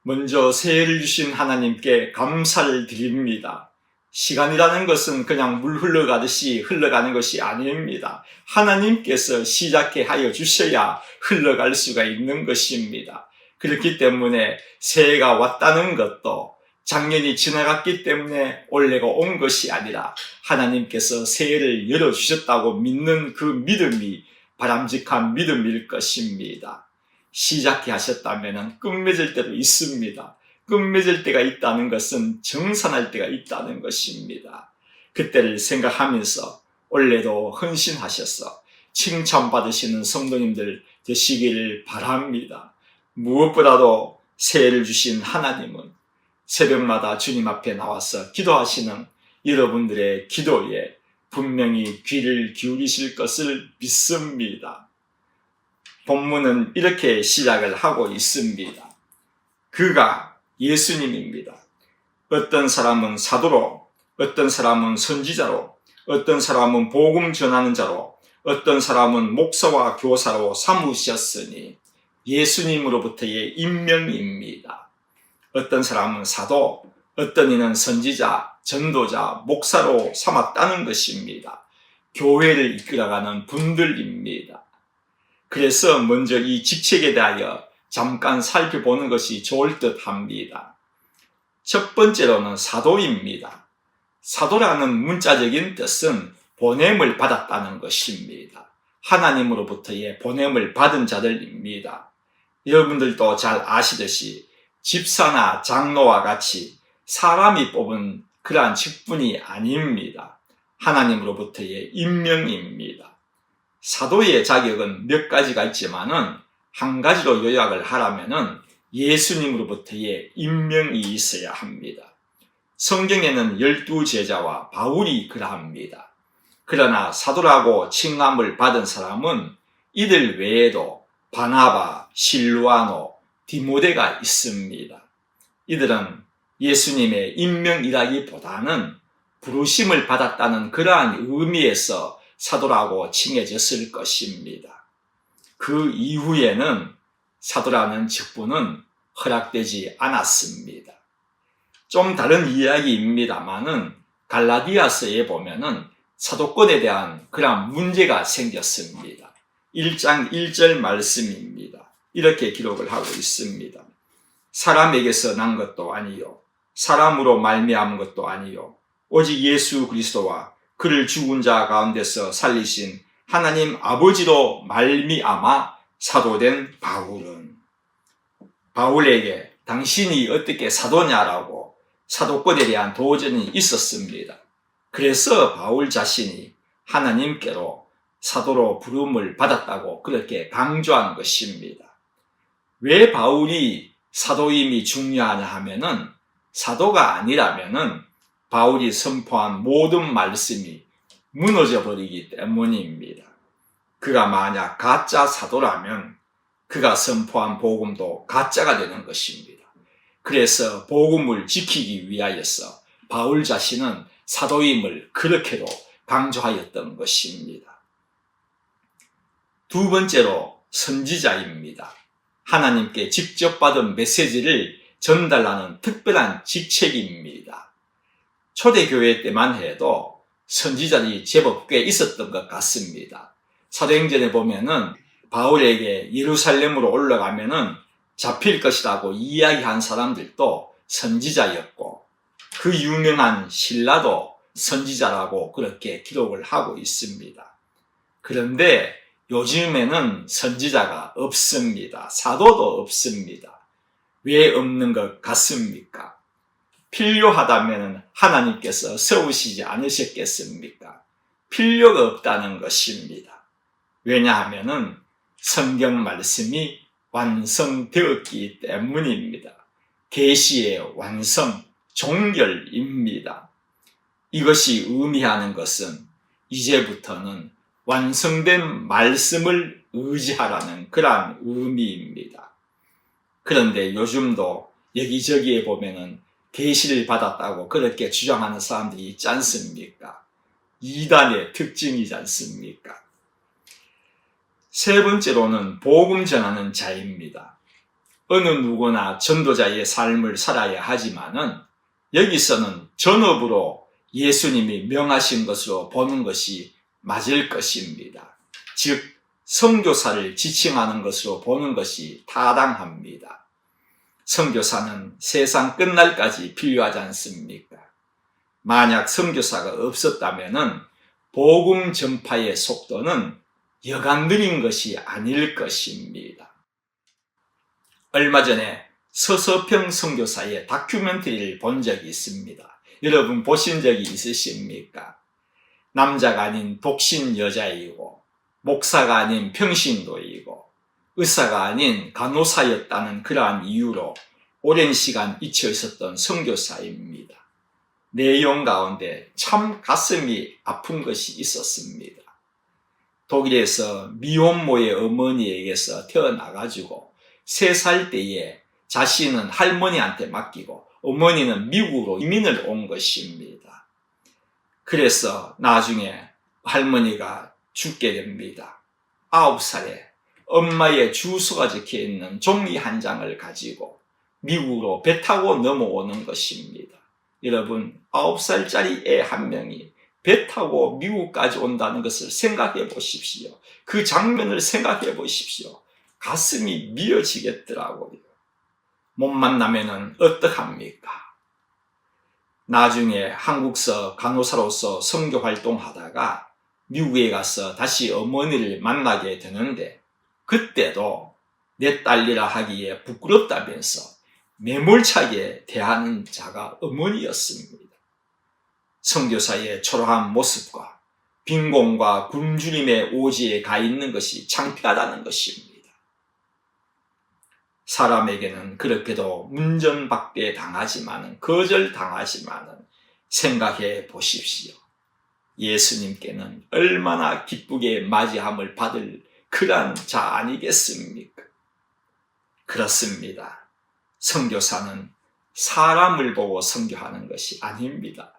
먼저 새해를 주신 하나님께 감사를 드립니다. 시간이라는 것은 그냥 물 흘러가듯이 흘러가는 것이 아닙니다. 하나님께서 시작해 하여 주셔야 흘러갈 수가 있는 것입니다. 그렇기 때문에 새해가 왔다는 것도 작년이 지나갔기 때문에 올해가 온 것이 아니라 하나님께서 새해를 열어주셨다고 믿는 그 믿음이 바람직한 믿음일 것입니다. 시작해 하셨다면 끝맺을 때도 있습니다. 끝맺을 때가 있다는 것은 정산할 때가 있다는 것입니다. 그때를 생각하면서 올해도 헌신하셔서 칭찬받으시는 성도님들 되시기를 바랍니다. 무엇보다도 새해를 주신 하나님은 새벽마다 주님 앞에 나와서 기도하시는 여러분들의 기도에 분명히 귀를 기울이실 것을 믿습니다. 본문은 이렇게 시작을 하고 있습니다. 그가 예수님입니다. 어떤 사람은 사도로, 어떤 사람은 선지자로, 어떤 사람은 복음 전하는 자로, 어떤 사람은 목사와 교사로 삼으셨으니 예수님으로부터의 임명입니다. 어떤 사람은 사도, 어떤 이는 선지자, 전도자, 목사로 삼았다는 것입니다. 교회를 이끌어가는 분들입니다. 그래서 먼저 이 직책에 대하여 잠깐 살펴보는 것이 좋을 듯 합니다. 첫 번째로는 사도입니다. 사도라는 문자적인 뜻은 보냄을 받았다는 것입니다. 하나님으로부터의 보냄을 받은 자들입니다. 여러분들도 잘 아시듯이 집사나 장로와 같이 사람이 뽑은 그러한 직분이 아닙니다. 하나님으로부터의 임명입니다. 사도의 자격은 몇 가지가 있지만은 한 가지로 요약을 하라면은 예수님으로부터의 임명이 있어야 합니다. 성경에는 12제자와 바울이 그러합니다. 그러나 사도라고 칭함을 받은 사람은 이들 외에도 바나바, 실루아노, 디모데가 있습니다. 이들은 예수님의 임명이라기보다는 부르심을 받았다는 그러한 의미에서 사도라고 칭해졌을 것입니다. 그 이후에는 사도라는 직분은 허락되지 않았습니다. 좀 다른 이야기입니다만은 갈라디아서에 보면은 사도권에 대한 그런 문제가 생겼습니다. 1장 1절 말씀입니다. 이렇게 기록을 하고 있습니다. 사람에게서 난 것도 아니요 사람으로 말미암은 것도 아니요 오직 예수 그리스도와 그를 죽은 자 가운데서 살리신 하나님 아버지로 말미암아 사도된 바울은 바울에게 당신이 어떻게 사도냐라고 사도권에 대한 도전이 있었습니다. 그래서 바울 자신이 하나님께로 사도로 부름을 받았다고 그렇게 강조한 것입니다. 왜 바울이 사도임이 중요하냐 하면은 사도가 아니라면은 바울이 선포한 모든 말씀이 무너져 버리기 때문입니다. 그가 만약 가짜 사도라면 그가 선포한 복음도 가짜가 되는 것입니다. 그래서 복음을 지키기 위하여서 바울 자신은 사도임을 그렇게도 강조하였던 것입니다. 두 번째로 선지자입니다. 하나님께 직접 받은 메시지를 전달하는 특별한 직책입니다. 초대교회 때만 해도 선지자들이 제법 꽤 있었던 것 같습니다. 사도행전에 보면은 바울에게 예루살렘으로 올라가면은 잡힐 것이라고 이야기한 사람들도 선지자였고 그 유명한 실라도 선지자라고 그렇게 기록을 하고 있습니다. 그런데 요즘에는 선지자가 없습니다. 사도도 없습니다. 왜 없는 것 같습니까? 필요하다면 하나님께서 세우시지 않으셨겠습니까? 필요가 없다는 것입니다. 왜냐하면은 성경 말씀이 완성되었기 때문입니다. 계시의 완성, 종결입니다. 이것이 의미하는 것은 이제부터는 완성된 말씀을 의지하라는 그러한 의미입니다. 그런데 요즘도 여기저기에 보면은 계시를 받았다고 그렇게 주장하는 사람들이 있지 않습니까? 이단의 특징이지 않습니까? 세 번째로는 복음 전하는 자입니다. 어느 누구나 전도자의 삶을 살아야 하지만은 여기서는 전업으로 예수님이 명하신 것으로 보는 것이 맞을 것입니다. 즉 선교사를 지칭하는 것으로 보는 것이 타당합니다. 선교사는 세상 끝날까지 필요하지 않습니까? 만약 선교사가 없었다면은 복음 전파의 속도는 여간 느린 것이 아닐 것입니다. 얼마 전에 서서평 선교사의 다큐멘터리를 본 적이 있습니다. 여러분 보신 적이 있으십니까? 남자가 아닌 독신 여자이고 목사가 아닌 평신도이고 의사가 아닌 간호사였다는 그러한 이유로 오랜 시간 잊혀 있었던 선교사입니다. 내용 가운데 참 가슴이 아픈 것이 있었습니다. 독일에서 미혼모의 어머니에게서 태어나가지고 3살 때에 자신은 할머니한테 맡기고 어머니는 미국으로 이민을 온 것입니다. 그래서 나중에 할머니가 죽게 됩니다. 9살에 엄마의 주소가 적혀있는 종이 한 장을 가지고 미국으로 배 타고 넘어오는 것입니다. 여러분 9살짜리 애 한 명이 배 타고 미국까지 온다는 것을 생각해 보십시오. 그 장면을 생각해 보십시오. 가슴이 미어지겠더라고요. 못 만나면은 어떡합니까? 나중에 한국서 간호사로서 선교 활동하다가 미국에 가서 다시 어머니를 만나게 되는데 그때도 내 딸이라 하기에 부끄럽다면서 매몰차게 대하는 자가 어머니였습니다. 선교사의 초라한 모습과 빈곤과 굶주림의 오지에 가 있는 것이 창피하다는 것입니다. 사람에게는 그렇게도 문전박대 당하지만은 거절당하지만은 생각해 보십시오. 예수님께는 얼마나 기쁘게 맞이함을 받을 그런 자 아니겠습니까? 그렇습니다. 선교사는 사람을 보고 선교하는 것이 아닙니다.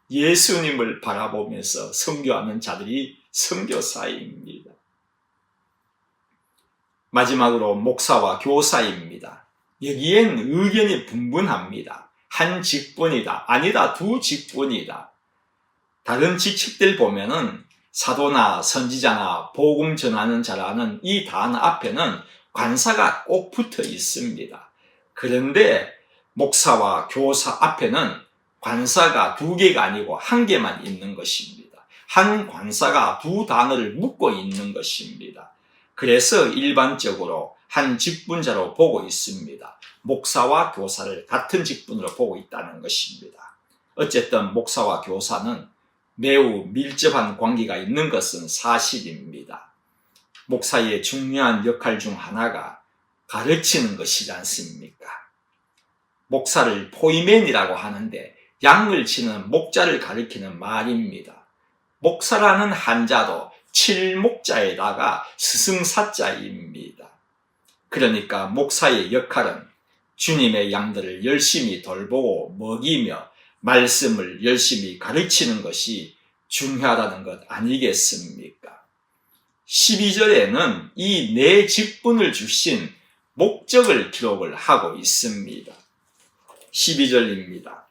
예수님을 바라보면서 선교하는 자들이 선교사입니다. 마지막으로 목사와 교사입니다. 여기엔 의견이 분분합니다. 한 직분이다. 아니다. 2 직분이다. 다른 직책들 보면은 사도나 선지자나 복음 전하는 자라는 이 단어 앞에는 관사가 꼭 붙어 있습니다. 그런데 목사와 교사 앞에는 관사가 2개가 아니고 1개만 있는 것입니다. 한 관사가 2 단어를 묶고 있는 것입니다. 그래서 일반적으로 한 직분자로 보고 있습니다. 목사와 교사를 같은 직분으로 보고 있다는 것입니다. 어쨌든 목사와 교사는 매우 밀접한 관계가 있는 것은 사실입니다. 목사의 중요한 역할 중 하나가 가르치는 것이지 않습니까? 목사를 포이맨이라고 하는데 양을 치는 목자를 가리키는 말입니다. 목사라는 한자도 칠목자에다가 스승사자입니다. 그러니까 목사의 역할은 주님의 양들을 열심히 돌보고 먹이며 말씀을 열심히 가르치는 것이 중요하다는 것 아니겠습니까? 12절에는 이 네 직분을 주신 목적을 기록을 하고 있습니다. 12절입니다.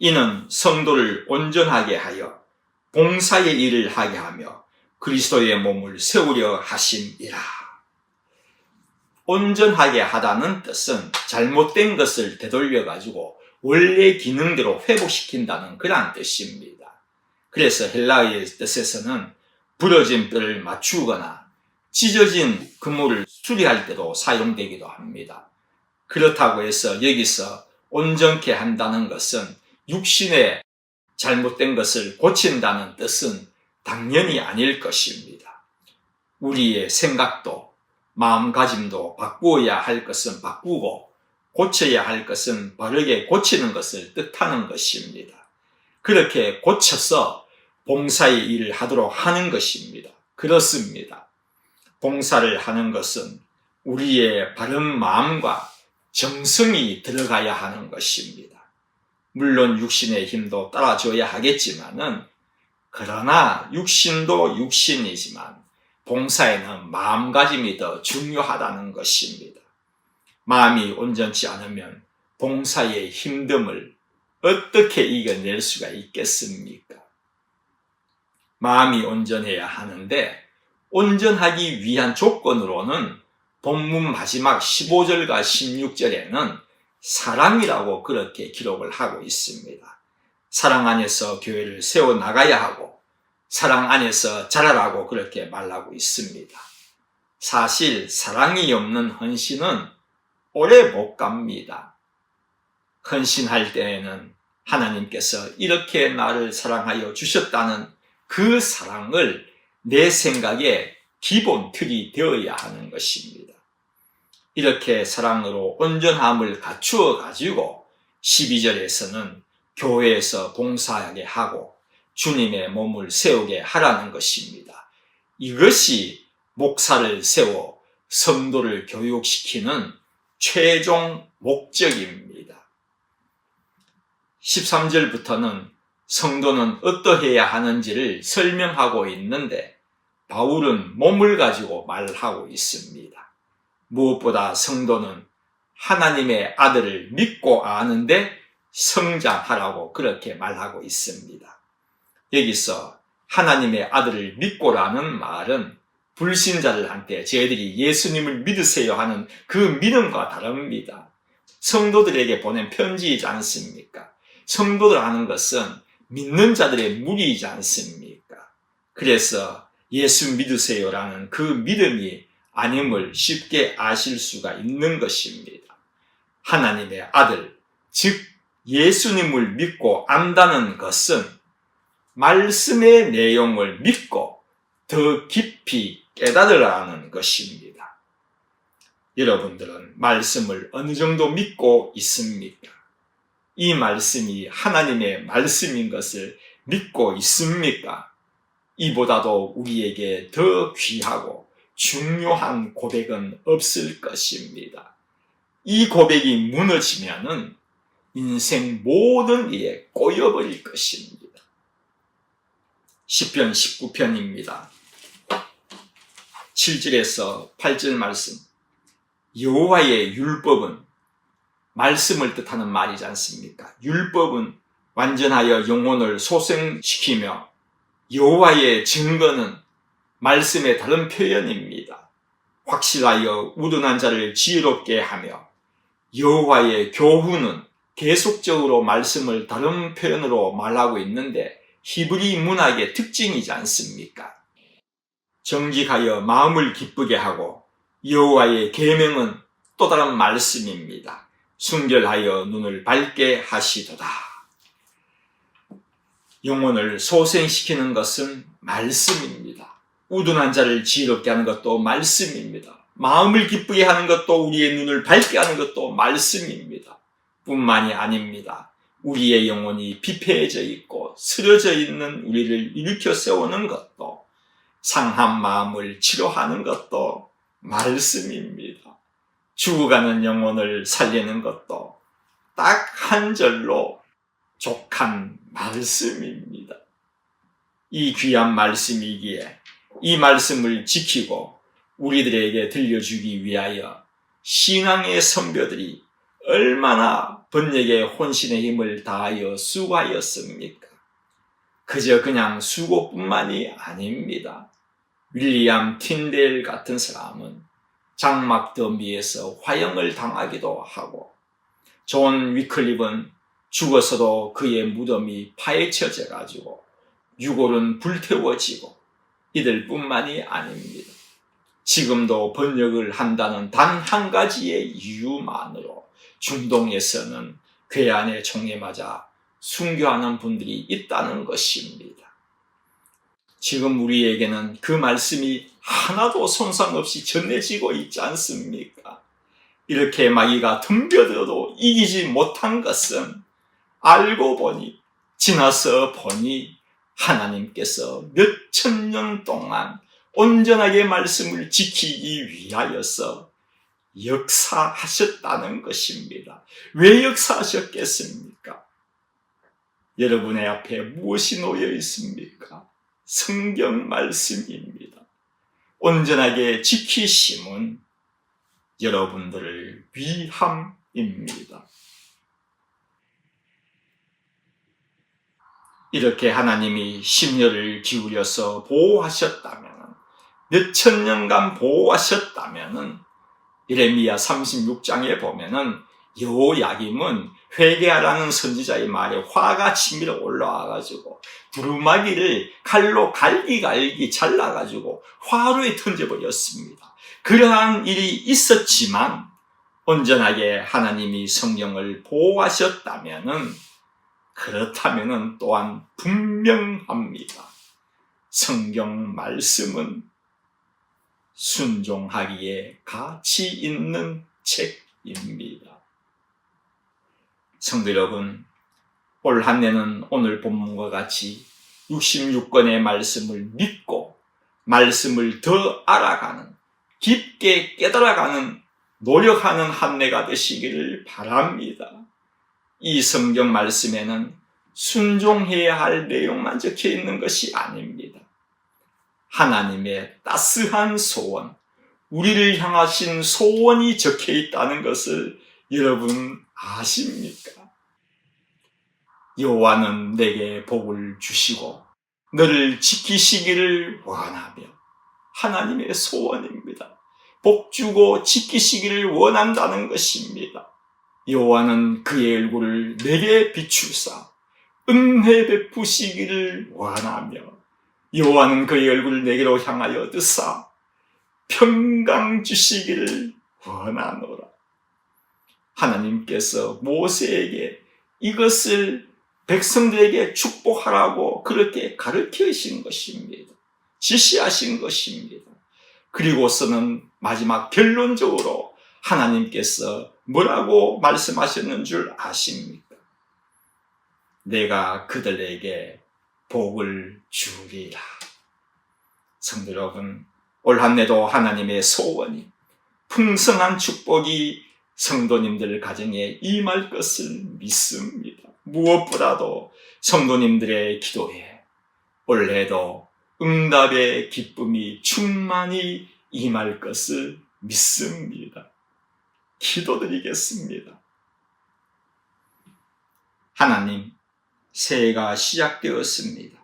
이는 성도를 온전하게 하여 봉사의 일을 하게 하며 그리스도의 몸을 세우려 하심이라. 온전하게 하다는 뜻은 잘못된 것을 되돌려 가지고 원래 기능대로 회복시킨다는 그런 뜻입니다. 그래서 헬라어의 뜻에서는 부러진 뼈를 맞추거나 찢어진 그물을 수리할 때도 사용되기도 합니다. 그렇다고 해서 여기서 온전케 한다는 것은 육신의 잘못된 것을 고친다는 뜻은 당연히 아닐 것입니다. 우리의 생각도 마음가짐도 바꾸어야 할 것은 바꾸고 고쳐야 할 것은 바르게 고치는 것을 뜻하는 것입니다. 그렇게 고쳐서 봉사의 일을 하도록 하는 것입니다. 그렇습니다. 봉사를 하는 것은 우리의 바른 마음과 정성이 들어가야 하는 것입니다. 물론 육신의 힘도 따라줘야 하겠지만은 그러나 육신도 육신이지만 봉사에는 마음가짐이 더 중요하다는 것입니다. 마음이 온전치 않으면 봉사의 힘듦을 어떻게 이겨낼 수가 있겠습니까? 마음이 온전해야 하는데 온전하기 위한 조건으로는 본문 마지막 15절과 16절에는 사랑이라고 그렇게 기록을 하고 있습니다. 사랑 안에서 교회를 세워나가야 하고 사랑 안에서 자라라고 그렇게 말하고 있습니다. 사실 사랑이 없는 헌신은 오래 못 갑니다. 헌신할 때에는 하나님께서 이렇게 나를 사랑하여 주셨다는 그 사랑을 내 생각에 기본 틀이 되어야 하는 것입니다. 이렇게 사랑으로 온전함을 갖추어 가지고 12절에서는 교회에서 봉사하게 하고 주님의 몸을 세우게 하라는 것입니다. 이것이 목사를 세워 성도를 교육시키는 최종 목적입니다. 13절부터는 성도는 어떠해야 하는지를 설명하고 있는데 바울은 몸을 가지고 말하고 있습니다. 무엇보다 성도는 하나님의 아들을 믿고 아는데 성장하라고 그렇게 말하고 있습니다. 여기서 하나님의 아들을 믿고라는 말은 불신자들한테 저희들이 예수님을 믿으세요 하는 그 믿음과 다릅니다. 성도들에게 보낸 편지이지 않습니까? 성도들 하는 것은 믿는 자들의 무리이지 않습니까? 그래서 예수 믿으세요라는 그 믿음이 아님을 쉽게 아실 수가 있는 것입니다. 하나님의 아들, 즉 예수님을 믿고 안다는 것은 말씀의 내용을 믿고 더 깊이 깨달으라는 것입니다. 여러분들은 말씀을 어느 정도 믿고 있습니까? 이 말씀이 하나님의 말씀인 것을 믿고 있습니까? 이보다도 우리에게 더 귀하고 중요한 고백은 없을 것입니다. 이 고백이 무너지면은 인생 모든 일에 꼬여버릴 것입니다. 시편 19편입니다. 7절에서 8절 말씀. 여호와의 율법은 말씀을 뜻하는 말이지 않습니까? 율법은 완전하여 영혼을 소생시키며 여호와의 증거는 말씀의 다른 표현입니다. 확실하여 우둔한 자를 지혜롭게 하며 여호와의 교훈은 계속적으로 말씀을 다른 표현으로 말하고 있는데 히브리 문학의 특징이지 않습니까? 정직하여 마음을 기쁘게 하고 여호와의 계명은 또 다른 말씀입니다. 순결하여 눈을 밝게 하시도다. 영혼을 소생시키는 것은 말씀입니다. 우둔한 자를 지혜롭게 하는 것도 말씀입니다. 마음을 기쁘게 하는 것도 우리의 눈을 밝게 하는 것도 말씀입니다. 뿐만이 아닙니다. 우리의 영혼이 피폐해져 있고 쓰러져 있는 우리를 일으켜 세우는 것도 상한 마음을 치료하는 것도 말씀입니다. 죽어가는 영혼을 살리는 것도 딱 한 절로 족한 말씀입니다. 이 귀한 말씀이기에 이 말씀을 지키고 우리들에게 들려주기 위하여 신앙의 선배들이 얼마나 번역의 혼신의 힘을 다하여 수고하였습니까? 그저 그냥 수고뿐만이 아닙니다. 윌리엄 틴데일 같은 사람은 장막 더미에서 화형을 당하기도 하고 존 위클립은 죽어서도 그의 무덤이 파헤쳐져 가지고 유골은 불태워지고 이들 뿐만이 아닙니다. 지금도 번역을 한다는 단 한 가지의 이유만으로 중동에서는 괴한의 총에 맞아 순교하는 분들이 있다는 것입니다. 지금 우리에게는 그 말씀이 하나도 손상 없이 전해지고 있지 않습니까? 이렇게 마귀가 덤벼들어도 이기지 못한 것은 알고 보니 지나서 보니 하나님께서 몇천 년 동안 온전하게 말씀을 지키기 위하여서 역사하셨다는 것입니다. 왜 역사하셨겠습니까? 여러분의 앞에 무엇이 놓여 있습니까? 성경 말씀입니다. 온전하게 지키심은 여러분들을 위함입니다. 이렇게 하나님이 심려를 기울여서 보호하셨다면, 몇천 년간 보호하셨다면, 예레미야 36장에 보면은 여호야김은 회개하라는 선지자의 말에 화가 치밀어 올라와가지고 두루마기를 칼로 갈기갈기 잘라가지고 화로에 던져버렸습니다. 그러한 일이 있었지만 온전하게 하나님이 성경을 보호하셨다면은, 그렇다면은 또한 분명합니다. 성경 말씀은 순종하기에 가치 있는 책입니다. 성도 여러분, 올 한 해는 오늘 본문과 같이 66권의 말씀을 믿고 말씀을 더 알아가는, 깊게 깨달아가는, 노력하는 한 해가 되시기를 바랍니다. 이 성경 말씀에는 순종해야 할 내용만 적혀 있는 것이 아닙니다. 하나님의 따스한 소원, 우리를 향하신 소원이 적혀 있다는 것을 여러분 아십니까? 여호와는 내게 복을 주시고 너를 지키시기를 원하며, 하나님의 소원입니다. 복 주고 지키시기를 원한다는 것입니다. 여호와는 그의 얼굴을 내게 비추사 은혜 베푸시기를 원하며, 여호와는 그의 얼굴을 내게로 향하여 드사 평강 주시기를 원하노라. 하나님께서 모세에게 이것을 백성들에게 축복하라고 그렇게 가르치신 것입니다. 지시하신 것입니다. 그리고서는 마지막 결론적으로 하나님께서 뭐라고 말씀하셨는 줄 아십니까? 내가 그들에게 복을 주리라. 성도 여러분, 올 한 해도 하나님의 소원이, 풍성한 축복이 성도님들 가정에 임할 것을 믿습니다. 무엇보다도 성도님들의 기도에 올해도 응답의 기쁨이 충만히 임할 것을 믿습니다. 기도드리겠습니다. 하나님, 새해가 시작되었습니다.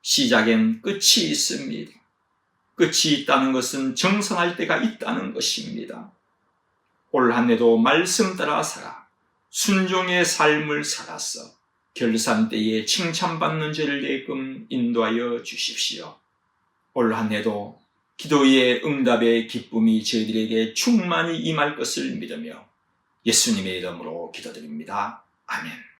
시작엔 끝이 있습니다. 끝이 있다는 것은 정상할 때가 있다는 것입니다. 올 한 해도 말씀 따라 살아 순종의 삶을 살았어 결산 때에 칭찬받는 죄를 내끔 인도하여 주십시오. 올 한 해도 기도의 응답의 기쁨이 저희들에게 충만히 임할 것을 믿으며 예수님의 이름으로 기도드립니다. 아멘.